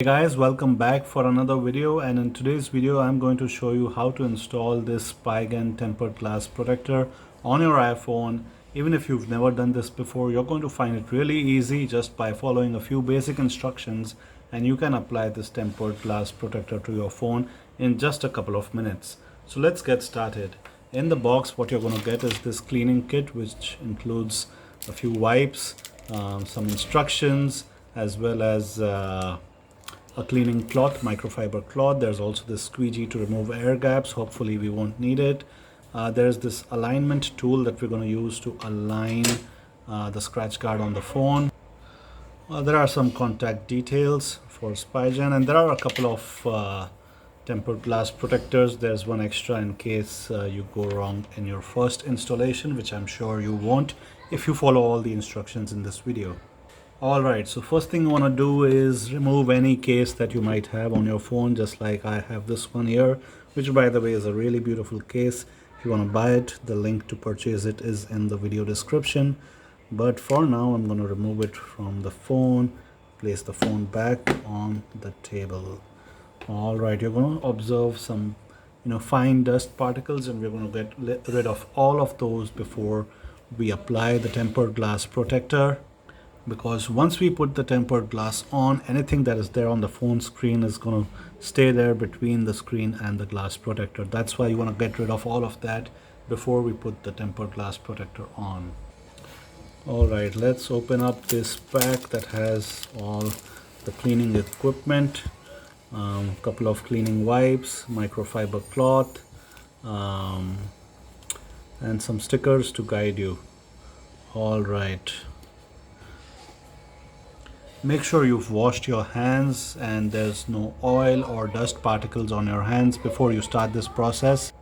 Hey guys, welcome back for another video, and in today's video I'm going to show you how to install this Spigen tempered glass protector on your iPhone. Even if you've never done this before, you're going to find it really easy just by following a few basic instructions, and you can apply this tempered glass protector to your phone in just a couple of minutes. So let's get started. In the box, what you're going to get is this cleaning kit, which includes a few wipes, some instructions, as well as a cleaning cloth, microfiber cloth. There's also this squeegee to remove air gaps. Hopefully we won't need it. There's this alignment tool that we're going to use to align the scratch guard on the phone. There are some contact details for Spigen, and there are a couple of tempered glass protectors. There's one extra in case you go wrong in your first installation, which I'm sure you won't if you follow all the instructions in this video. Alright, so first thing you want to do is remove any case that you might have on your phone, just like I have this one here, which by the way is a really beautiful case. If you want to buy it, the link to purchase it is in the video description. But for now, I'm going to remove it from the phone, place the phone back on the table. Alright, you're going to observe some fine dust particles, and we're going to get rid of all of those before we apply the tempered glass protector. Because once we put the tempered glass on, anything that is there on the phone screen is going to stay there between the screen and the glass protector. That's why you want to get rid of all of that before we put the tempered glass protector on. Alright, let's open up this pack that has all the cleaning equipment, couple of cleaning wipes, microfiber cloth, and some stickers to guide you. Alright. Make sure you've washed your hands and there's no oil or dust particles on your hands before you start this process.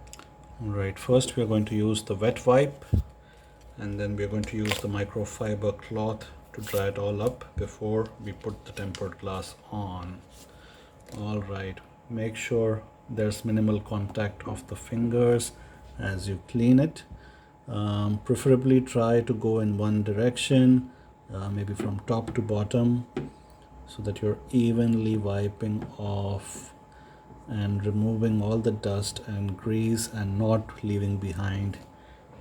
Alright, first we are going to use the wet wipe, and then we are going to use the microfiber cloth to dry it all up before we put the tempered glass on. Alright, make sure there's minimal contact of the fingers as you clean it. Preferably try to go in one direction. Maybe from top to bottom, so that you're evenly wiping off and removing all the dust and grease and not leaving behind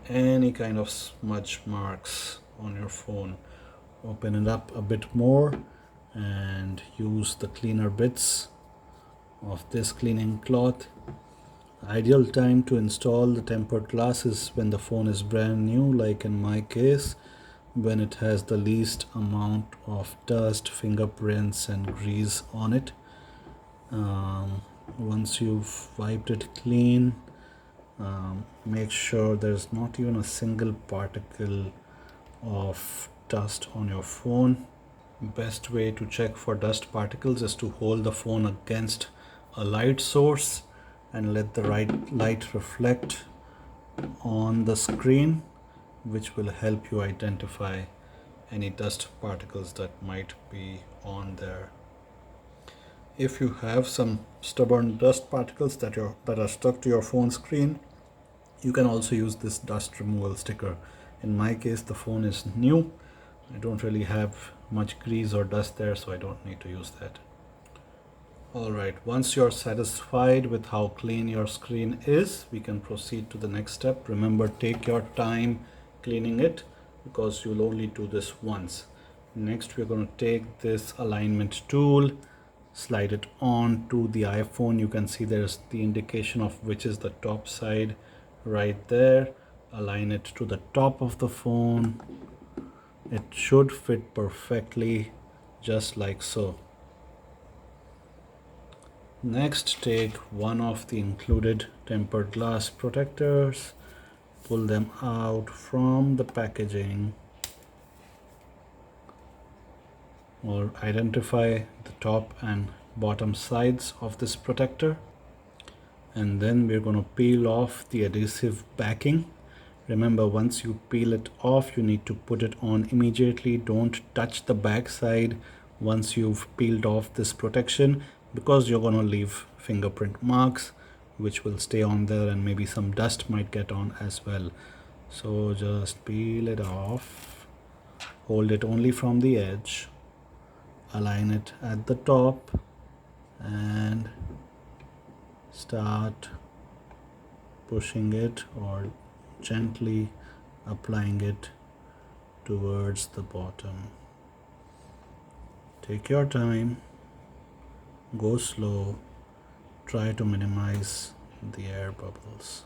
any kind of smudge marks on your phone. Open it up a bit more and use the cleaner bits of this cleaning cloth. Ideal time to install the tempered glass is when the phone is brand new, like in my case, when it has the least amount of dust, fingerprints and grease on it. Once you've wiped it clean, make sure there's not even a single particle of dust on your phone. Best way to check for dust particles is to hold the phone against a light source and let the right light reflect on the screen, which will help you identify any dust particles that might be on there. If you have some stubborn dust particles that are stuck to your phone screen, you can also use this dust removal sticker. In my case, the phone is new. I don't really have much grease or dust there, so I don't need to use that. Alright, once you're satisfied with how clean your screen is, we can proceed to the next step. Remember, take your time cleaning it, because you'll only do this once. Next, we're going to take this alignment tool, slide it on to the iPhone. You can see there's the indication of which is the top side right there. Align it to the top of the phone. It should fit perfectly, just like so. Next, take one of the included tempered glass protectors, pull them out from the packaging, or identify the top and bottom sides of this protector, and then we're going to peel off the adhesive backing. Remember, once you peel it off, you need to put it on immediately. Don't touch the back side once you've peeled off this protection, because you're going to leave fingerprint marks which will stay on there, and maybe some dust might get on as well. So just peel it off, hold it only from the edge, align it at the top, and start pushing it or gently applying it towards the bottom. Take your time, go slow, try to minimize the air bubbles.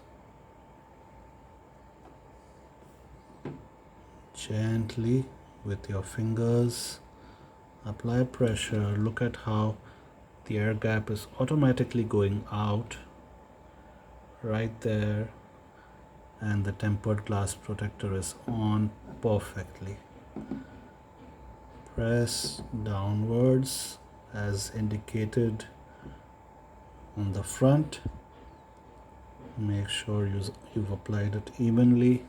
Gently with your fingers apply pressure. Look at how the air gap is automatically going out right there, and the tempered glass protector is on perfectly. Press downwards as indicated on the front. Make sure you've applied it evenly.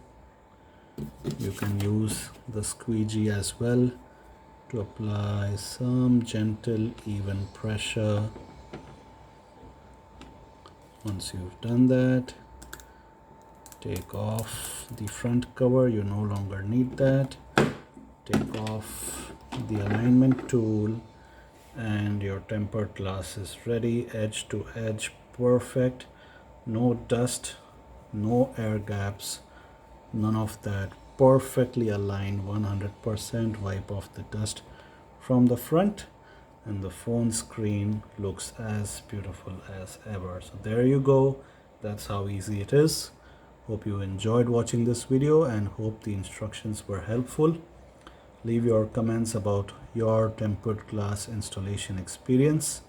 You can use the squeegee as well to apply some gentle, even pressure. Once you've done that, take off the front cover. You no longer need that. Take off the alignment tool and your tempered glass is ready. Edge to edge, perfect. No dust, no air gaps, none of that. Perfectly aligned, 100%. Wipe off the dust from the front and the phone screen looks as beautiful as ever. So there you go. That's how easy it is. Hope you enjoyed watching this video and hope the instructions were helpful. Leave your comments about your tempered glass installation experience.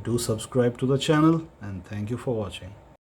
Do subscribe to the channel and thank you for watching.